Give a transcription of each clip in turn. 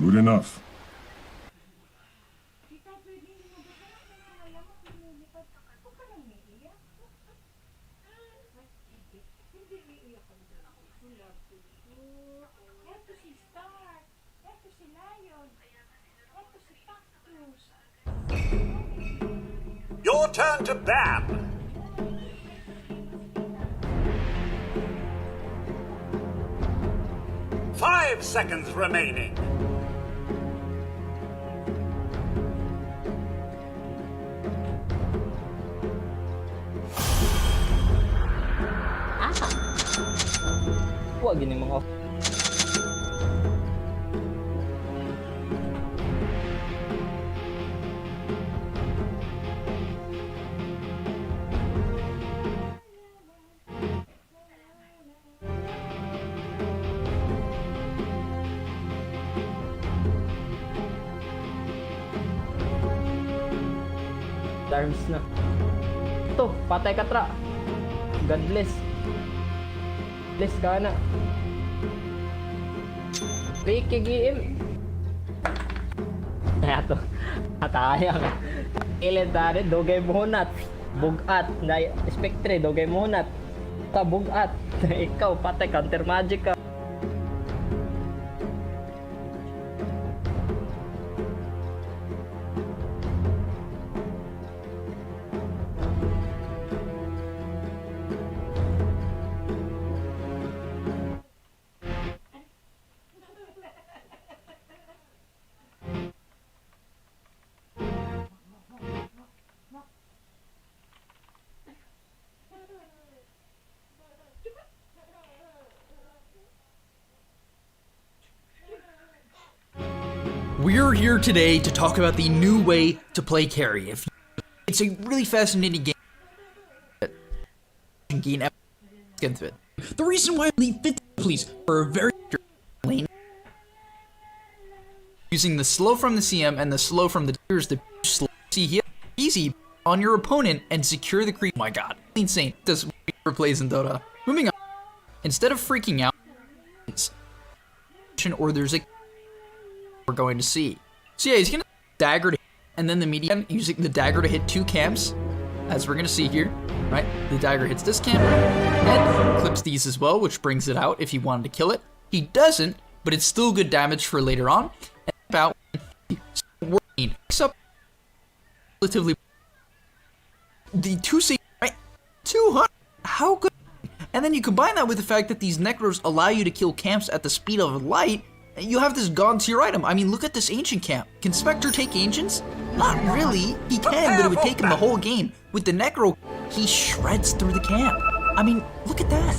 Good enough. Your turn to ban. Five seconds remaining. Wag gini mga Darms na. Ito, patay ka tra. God bless. Bless ka na. Ricky GM. Kaya to. Ataya ka. Ilentare, dogay mohonat. Bugat. Na Spectre, dogay mohonat. Ta bugat. Ikaw, patay counter magic ka. We're here today to talk about the new way to play carry. It's a really fascinating game. Get into it. The reason why I leave 50 please for a very lane using the slow from the CM and the slow from the tiers to see here easy on your opponent and secure the creep. Oh my god, insane. Does plays in Dota. Moving on. Instead of freaking out, or there's a we're going to see. So yeah, he's gonna dagger to hit, and then the medium using the dagger to hit two camps, as we're gonna see here, right? The dagger hits this camp and clips these as well, which brings it out if he wanted to kill it. He doesn't, but it's still good damage for later on. And about picks up relatively the 2C, right? 200. How good? And then you combine that with the fact that these Necros allow you to kill camps at the speed of light. You have this god tier item. I mean, look at this ancient camp. Can Spectre take ancients? Not really. He can, but it would take him the whole game. With the Necro, he shreds through the camp. I mean, look at that.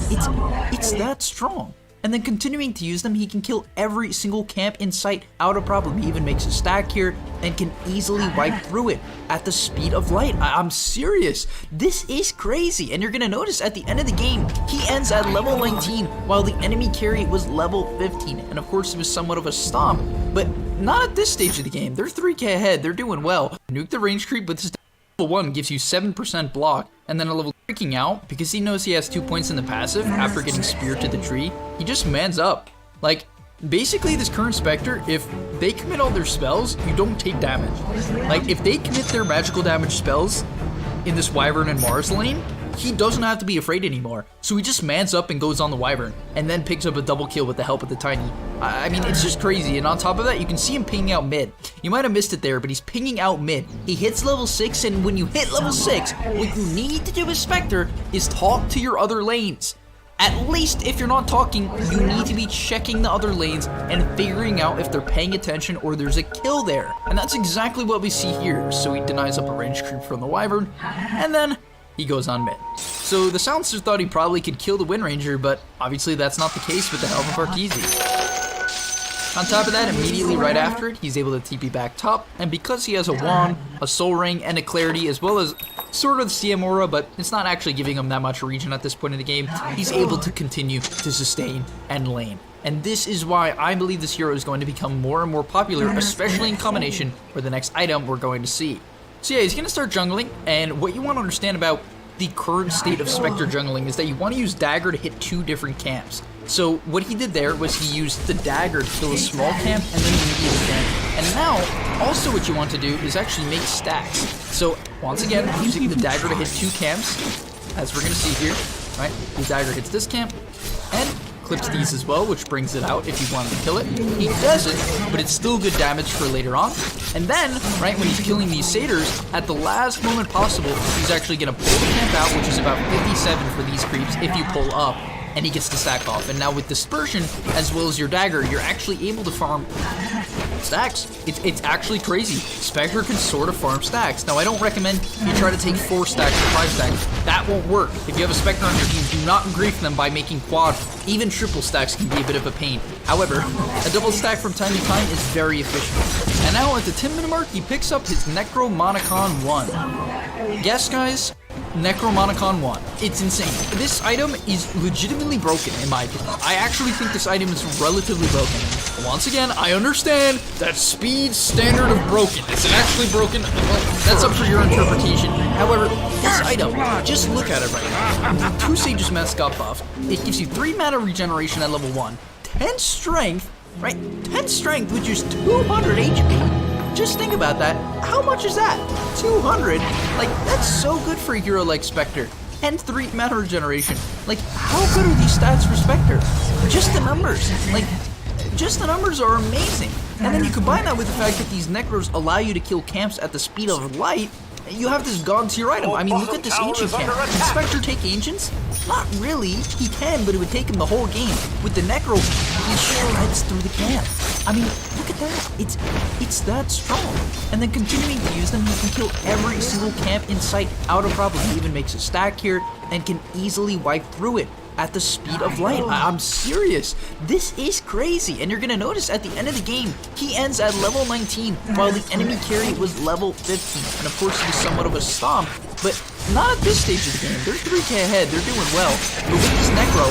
It's that strong. And then continuing to use them, he can kill every single camp in sight out of problem. He even makes a stack here and can easily wipe through it at the speed of light. I'm serious. This is crazy. And you're going to notice at the end of the game, he ends at level 19 while the enemy carry was level 15. And of course, it was somewhat of a stomp, but not at this stage of the game. They're 3k ahead. They're doing well. Nuke the range creep, but this level 1 gives you 7% block, and then a level freaking out because he knows he has 2 points in the passive after getting speared to the tree. He just mans up. Like, basically this current Spectre, if they commit all their spells, you don't take damage. Like, if they commit their magical damage spells in this Wyvern and Mars lane, he doesn't have to be afraid anymore. So he just mans up and goes on the Wyvern, and then picks up a double kill with the help of the Tiny. I mean, it's just crazy. And on top of that, you can see him pinging out mid. You might have missed it there, but he's pinging out mid. He hits level 6, and when you hit level 6, what you need to do as Spectre is talk to your other lanes. At least if you're not talking, you need to be checking the other lanes and figuring out if they're paying attention or there's a kill there. And that's exactly what we see here. So he denies up a range creep from the Wyvern, and then he goes on mid. So the Silencer thought he probably could kill the Wind Ranger, but obviously that's not the case with the help of Arteezy. On top of that, immediately right after it, he's able to TP back top, and because he has a wand, a soul ring, and a clarity, as well as sort of the CM aura, but it's not actually giving him that much regen at this point in the game, he's able to continue to sustain and lane. And this is why I believe this hero is going to become more and more popular, especially in combination with the next item we're going to see. So yeah, he's going to start jungling, and what you want to understand about the current state of Spectre jungling is that you want to use dagger to hit two different camps. So what he did there was he used the dagger to kill a small camp and then the immediate camp. And now, also what you want to do is actually make stacks. So once again, using the dagger to hit 2 camps, as we're going to see here, right? The dagger hits this camp and clips these as well, which brings it out if you want to kill it. He does it, but it's still good damage for later on. And then, right, when he's killing these satyrs, at the last moment possible, he's actually going to pull the camp out, which is about 57 for these creeps if you pull up, and he gets to stack off. And now with dispersion, as well as your dagger, you're actually able to farm stacks. It's actually crazy. Spectre can sort of farm stacks. Now, I don't recommend you try to take 4 stacks or 5 stacks. That won't work. If you have a Spectre on your team, do not grief them by making quad. Even triple stacks can be a bit of a pain. However, a double stack from time to time is very efficient. And now at the 10-minute mark, he picks up his Necromonicon 1. Guess, guys? Necromonicon 1. It's insane. This item is legitimately broken, in my opinion. I actually think this item is relatively broken. Once again, I understand that speed standard of broken. Is it actually broken? Well, that's up for your interpretation. However, this item, just look at it right now. 2 Sage's Mask got buffed. It gives you 3 mana regeneration at level 1, 10 strength, right? 10 strength with just 200 HP. Just think about that. How much is that? 200? Like, that's so good for a hero like Spectre. And 3 mana regeneration. Like, how good are these stats for Spectre? Just the numbers. Like, just the numbers are amazing. And then you combine that with the fact that these Necros allow you to kill camps at the speed of light. You have this god tier item. I mean, look at this ancient camp. Can Spectre take ancients? Not really. He can, but it would take him the whole game. With the Necro, he shreds through the camp. I mean, look at that. It's that strong. And then continuing to use them, you can kill every single camp in sight out of problem. He even makes a stack here and can easily wipe through it at the speed of light. I'm serious. This is crazy. And you're going to notice at the end of the game, he ends at level 19 while the enemy carry was level 15. And of course, it is somewhat of a stomp, but not at this stage of the game. They're 3k ahead. They're doing well. But with this Necro,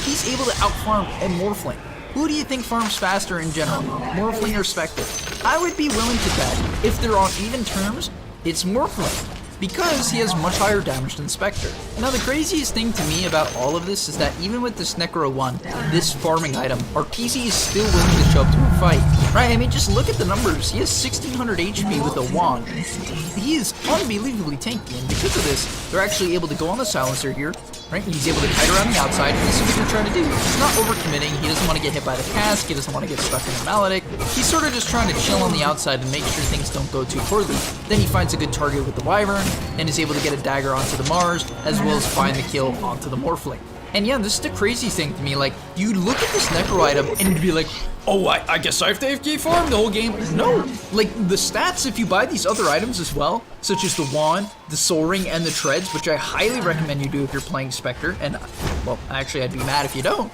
he's able to outfarm a Morphling. Who do you think farms faster in general? Morphling or Spectre? I would be willing to bet, if they're on even terms, it's Morphling, because he has much higher damage than Spectre. Now, the craziest thing to me about all of this is that even with this Necro 1, this farming item, RTC is still willing to show up to a fight. Right? I mean, just look at the numbers. He has 1600 HP with a wand. He is unbelievably tanky, and because of this, they're actually able to go on the silencer here. Right? He's able to kite around the outside, and this is what they're trying to do. He's not overcommitting. He doesn't want to get hit by the cask. He doesn't want to get stuck in the Maledic. He's sort of just trying to chill on the outside and make sure things don't go too poorly. Then he finds a good target with the Wyvern, and is able to get a dagger onto the Mars, as well as find the kill onto the Morphling. And yeah, this is the crazy thing to me. Like, you look at this Necro item, and you'd be like, oh, I guess I have to AFK farm the whole game. No, like, the stats, if you buy these other items as well, such as the Wand, the Soul Ring, and the Treads, which I highly recommend you do if you're playing Spectre, and, well, actually, I'd be mad if you don't,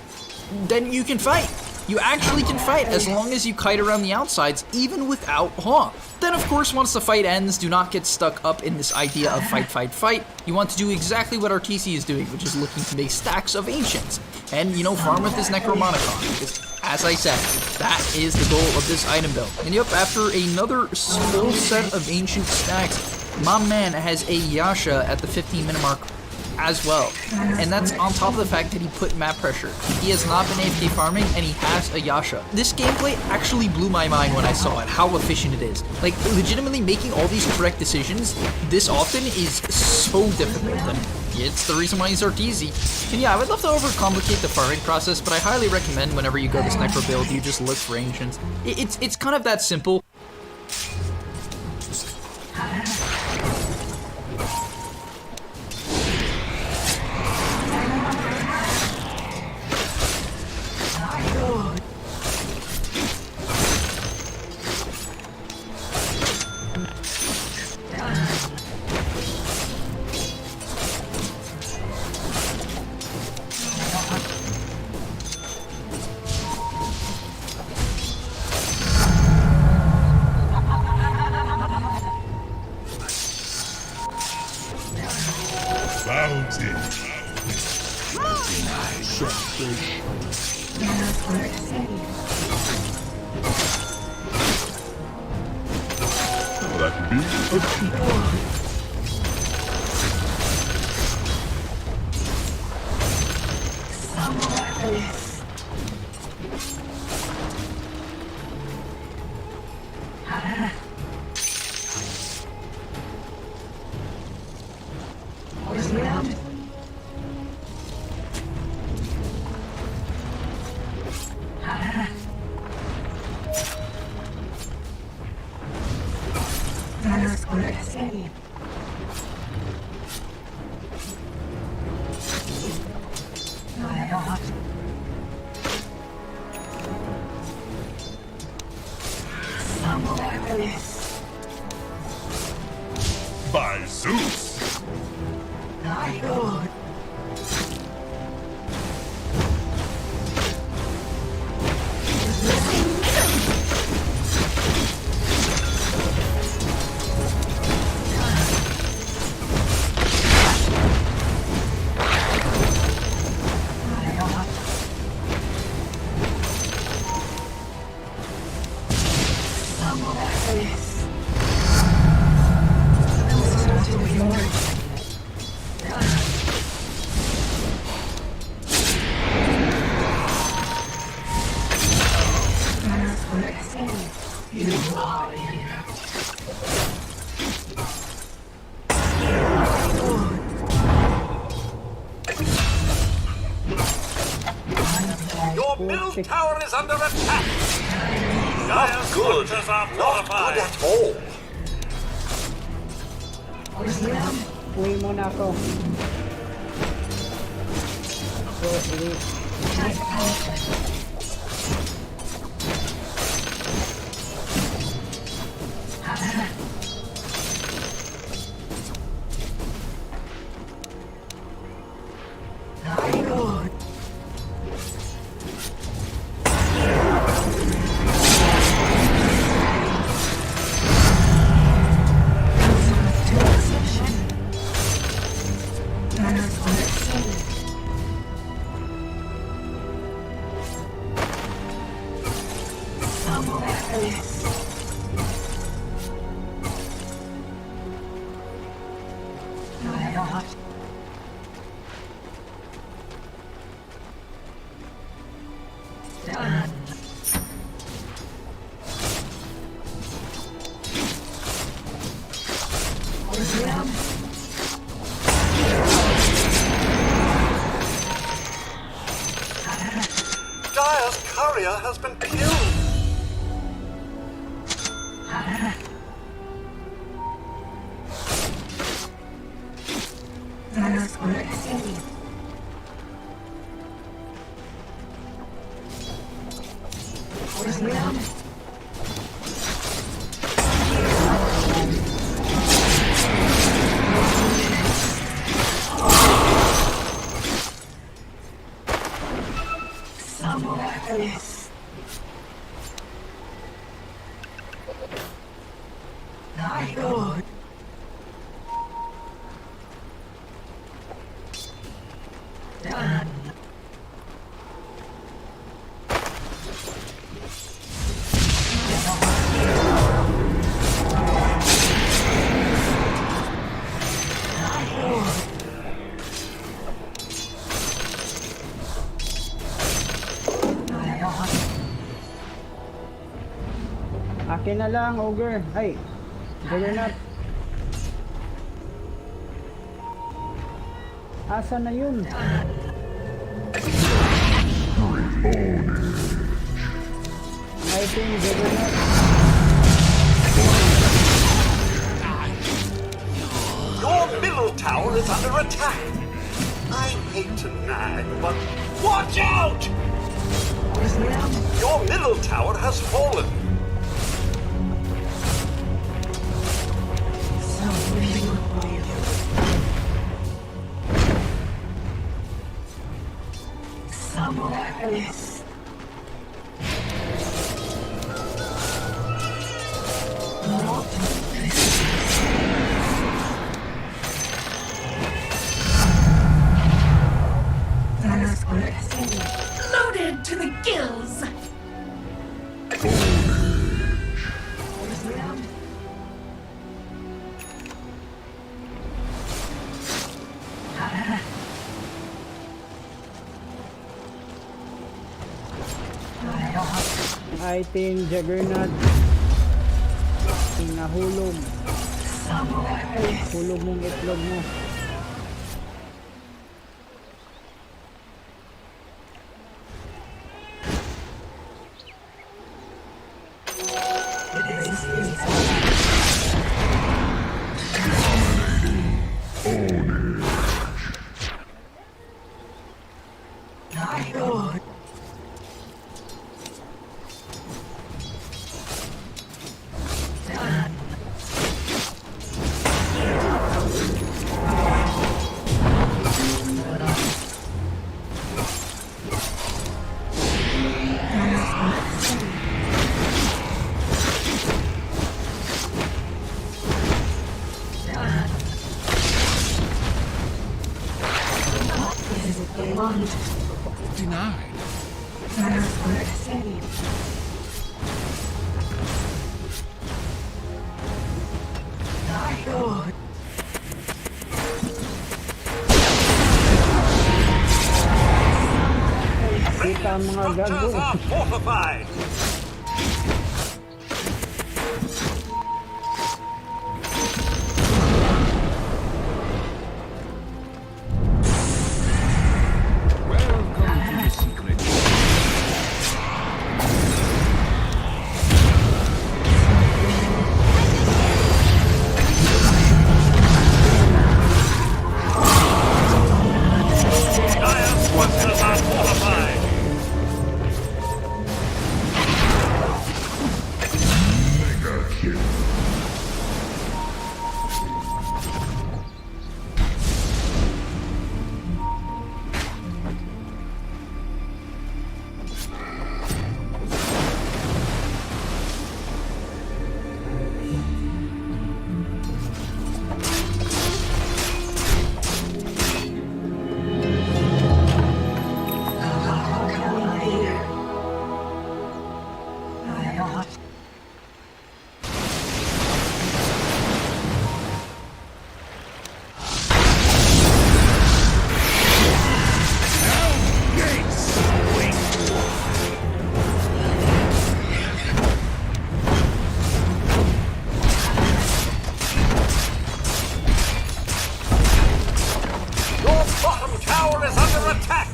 then you can fight. You actually can fight as long as you kite around the outsides, even without Hawk. Then, of course, once the fight ends, do not get stuck up in this idea of fight, fight, fight. You want to do exactly what RTC is doing, which is looking to make stacks of Ancients. And, you know, farm with this Necromonicon, because, as I said, that is the goal of this item build. And yep, after another full set of Ancient stacks, my man has a Yasha at the 15-minute mark as well. And that's on top of the fact that he put map pressure. He has not been AFK farming, and he has a Yasha. This gameplay actually blew my mind when I saw it, how efficient it is. Like, legitimately making all these correct decisions this often is so difficult, and it's the reason why he's RTZ. And yeah, I would love to overcomplicate the farming process, but I highly recommend whenever you go this Necro build, you just look for Ancients. It's kind of that simple. By Zeus! Your middle tower is under attack. Not good. Are fortified. Not good at all. Uwi muna ako. So, uwi. Dire's courier has been killed. Akin na lang, Ogre. Ay, Juggernaut. Asa na yun? I think Juggernaut. Your middle tower is under attack. I hate to nag, but watch out! Your middle tower has fallen. Loaded to the gills! I think Juggernaut. Pinahulog. Hulog mong itlog mo. Denied. Kita ang mga gago. Structures are fortified. Welcome to the secret. Dire structures are fortified. Your bottom tower is under attack.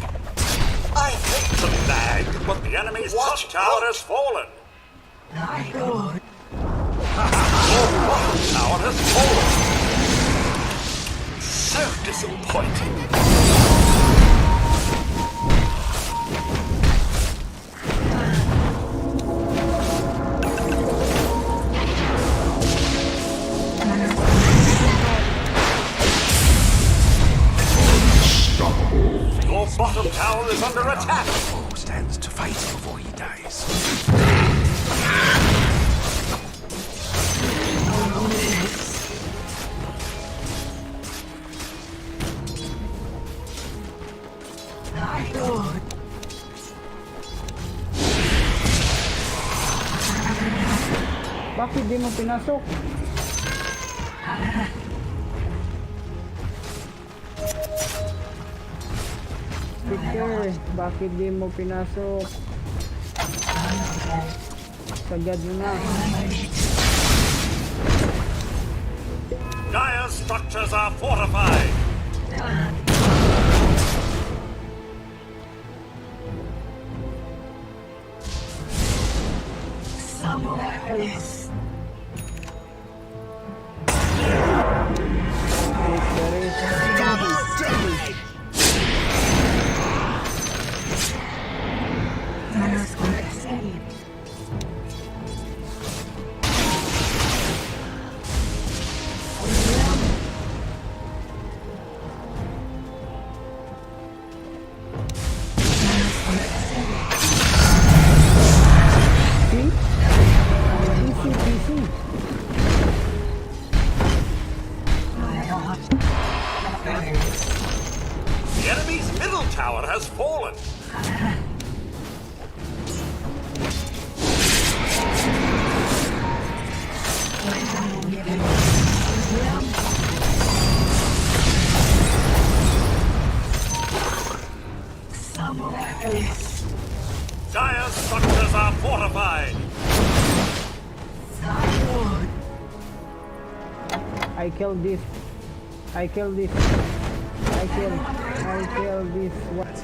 I hate to lag, but the enemy's top tower has fallen. Your bottom tower has fallen. So disappointing. Your bottom tower is under attack. Foe stands to fight before he dies. Bakit di mo pinasok? Spectre, bakit di mo pinasok? Sagad mo na. Dire structures are fortified. The enemy's middle tower has fallen. Dire structures are fortified. I killed this. I killed this. I killed this. What?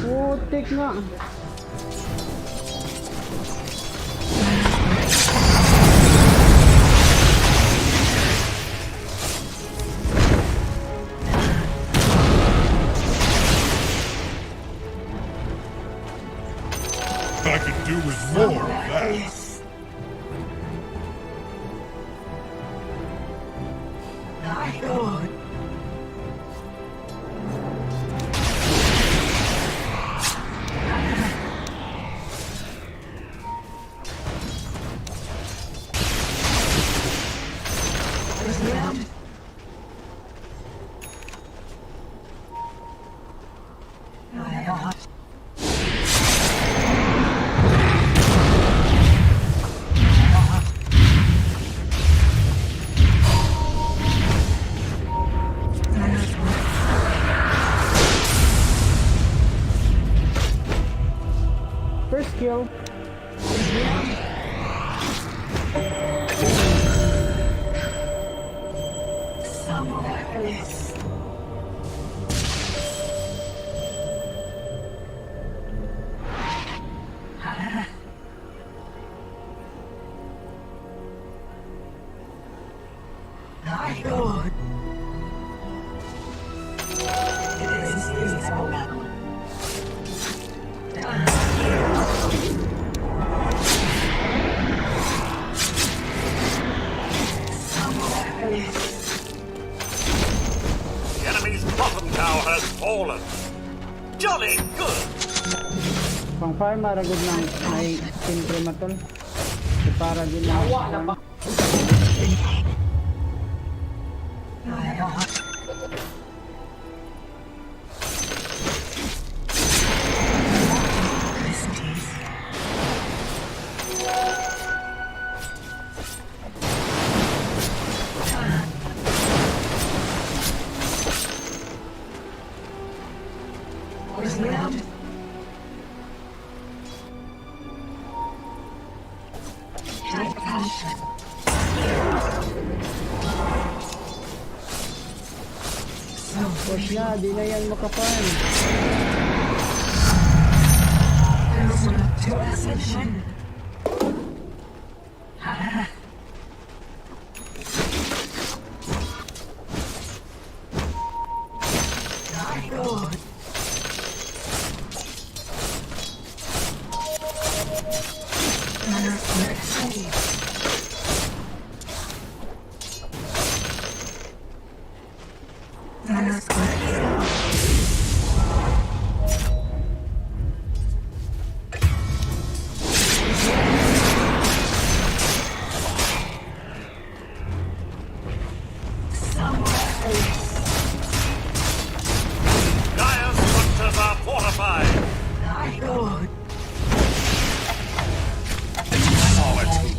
Putik na. do with more of that? First kill. The enemy's bottom tower has fallen. Jolly good! Pang farm maragod ng may imprimaton. Para din na. Push na, di na yan makafarm. Dire structures are fortified. Solitude.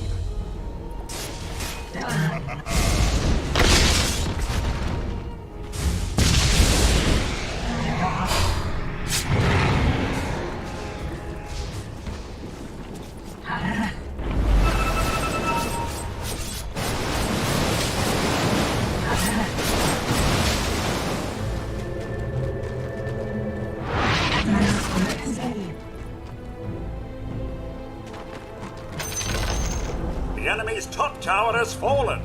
The enemy's top tower has fallen.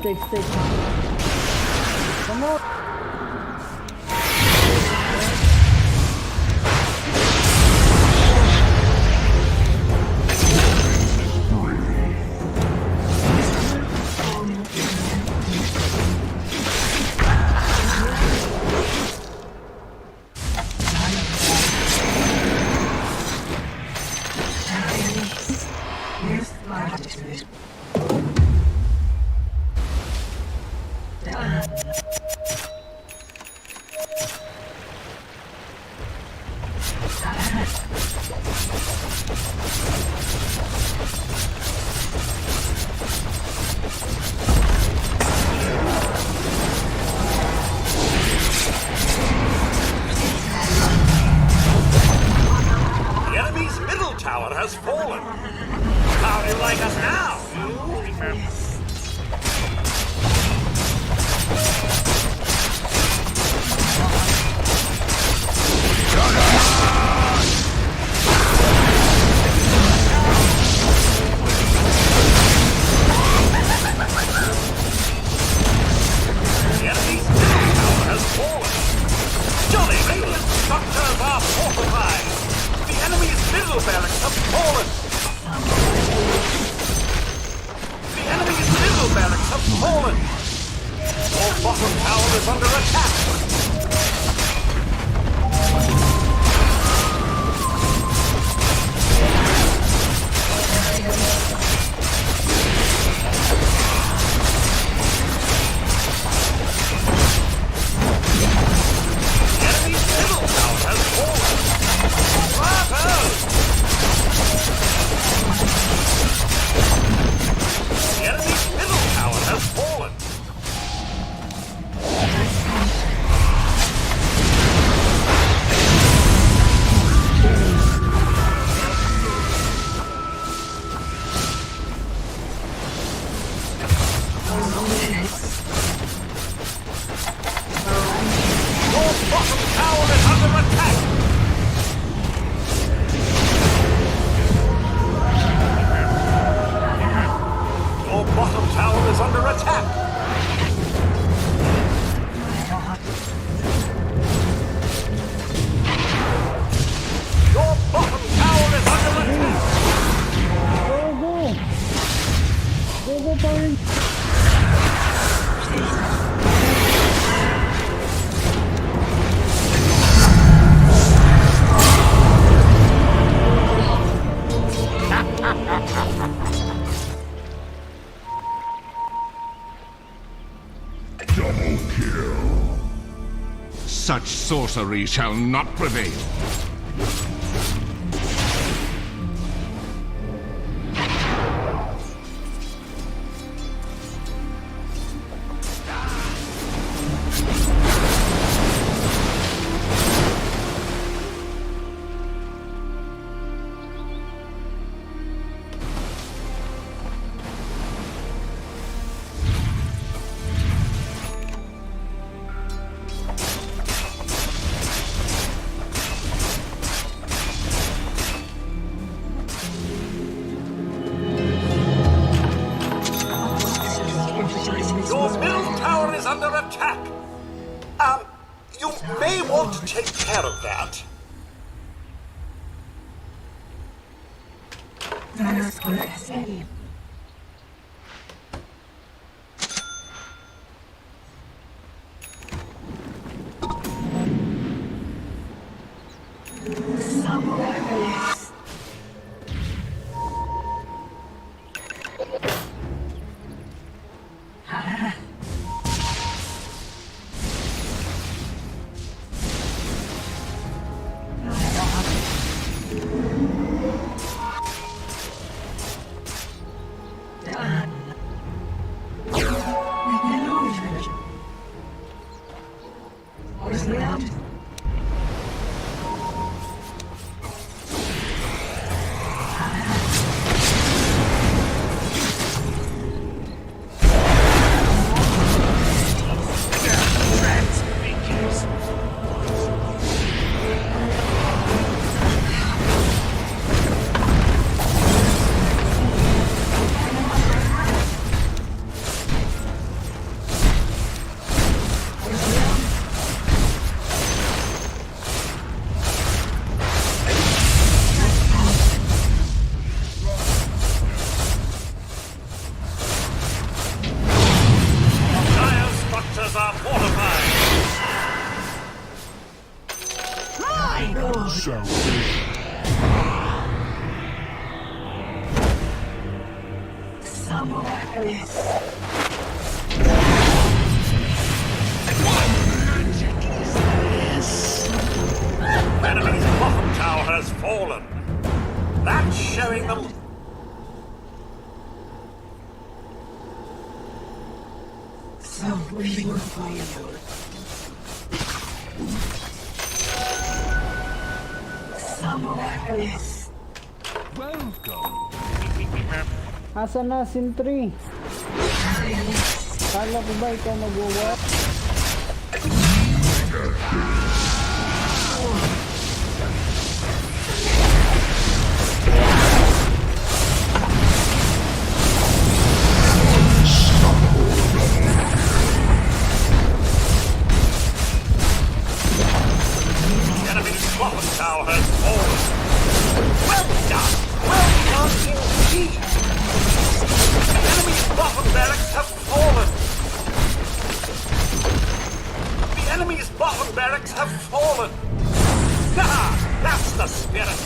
Stick. Come on. has fallen. How do you like us now? The enemy's middle tower has fallen. Jolly radiant structures are fortified. The enemy's middle barracks have fallen. The enemy's middle barracks have fallen. Your bottom tower is under attack. The enemy's middle tower has fallen. Bravo! The enemy's middle tower has fallen. Your bottom tower is under attack. Your bottom tower is under attack. Your bottom tower is under attack. Go, go, Parin. Double kill. Such sorcery shall not prevail. Your middle tower is under attack. You may want to take care of that. Enemy's bottom tower has fallen. That's showing them. So we will follow. Somewhere else. Welcome. Asa na, Sintry? Kala ko ba ikaw mag-work? The enemy's bottom tower has fallen. Well done! Well done indeed! The enemy's bottom barracks have fallen. The enemy's bottom barracks have fallen. Ha! That's the spirit.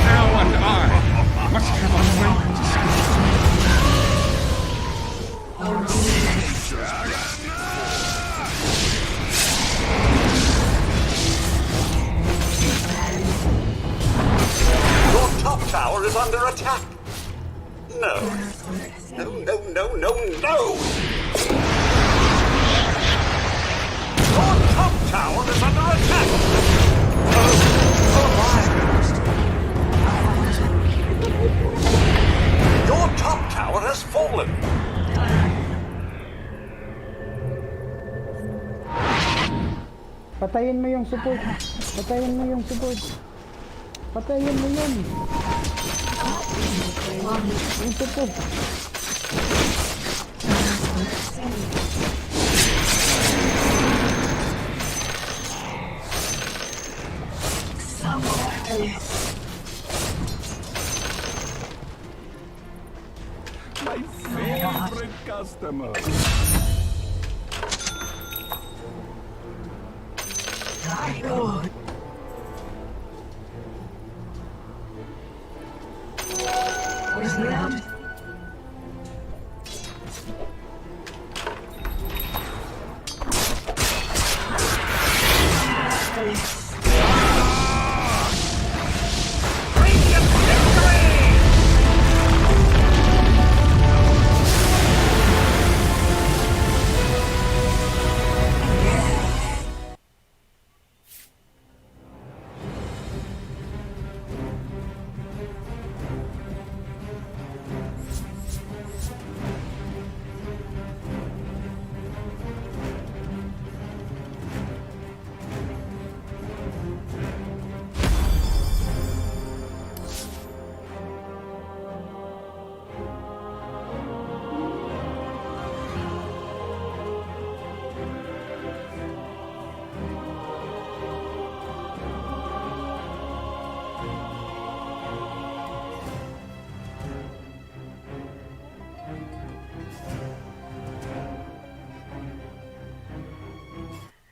Now and I must have a way to Your top tower is under attack. No. No, no, no, no, no! Your top tower is under attack! Oh my! Your top tower has fallen! Patayin mo yung support. Patayin mo yung support. Patayin mo yun. Yung support. My favorite customer. Where's the end?